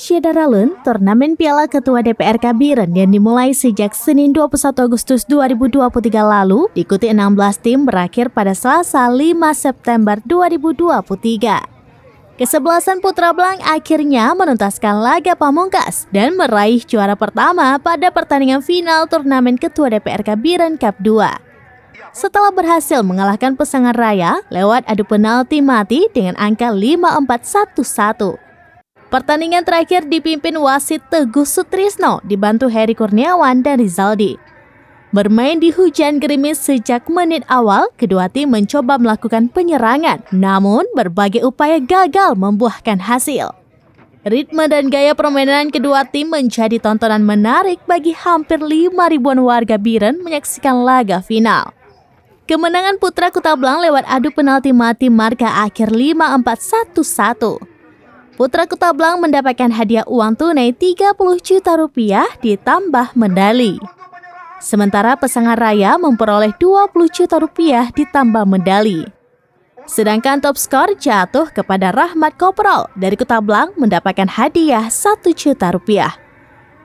Syedaralun, turnamen Piala Ketua DPRK Biren yang dimulai sejak Senin 21 Agustus 2023 lalu, diikuti 16 tim berakhir pada Selasa 5 September 2023. Kesebelasan Putra Blank akhirnya menuntaskan laga pamungkas dan meraih juara pertama pada pertandingan final turnamen Ketua DPRK Biren Cup 2. Setelah berhasil mengalahkan Pesangan Raya lewat adu penalti mati dengan angka 5-4-1-1. Pertandingan terakhir dipimpin wasit Teguh Sutrisno dibantu Heri Kurniawan dan Rizaldi. Bermain di hujan gerimis sejak menit awal, kedua tim mencoba melakukan penyerangan, namun berbagai upaya gagal membuahkan hasil. Ritme dan gaya permainan kedua tim menjadi tontonan menarik bagi hampir 5.000-an warga Biren menyaksikan laga final. Kemenangan Putra Kota Blank lewat adu penalti mati marka akhir 5-4-1-1. Putra Kota Blank mendapatkan hadiah uang tunai 30 juta rupiah ditambah medali. Sementara Pesangan Raya memperoleh 20 juta rupiah ditambah medali. Sedangkan top skor jatuh kepada Rahmat Koprol dari Kota Blank mendapatkan hadiah 1 juta rupiah.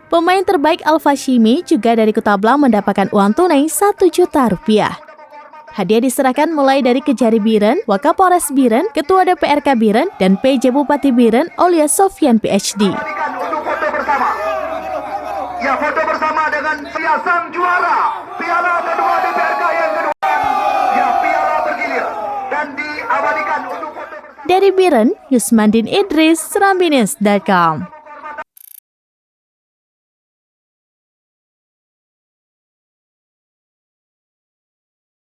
Pemain terbaik Alfa Shimi juga dari Kota Blank mendapatkan uang tunai 1 juta rupiah. Hadiah diserahkan mulai dari Kejari Biren, Wakapolres Biren, Ketua DPRK Biren, dan PJ Bupati Biren Aulia Sofyan PhD. Ya, foto bersama dengan sang juara Piala Kedua DPRK yang kedua. Ya, piala bergilir dan diabadikan untuk foto bersama. Dari Biren, Yusmandin Idris, Serambinews.com.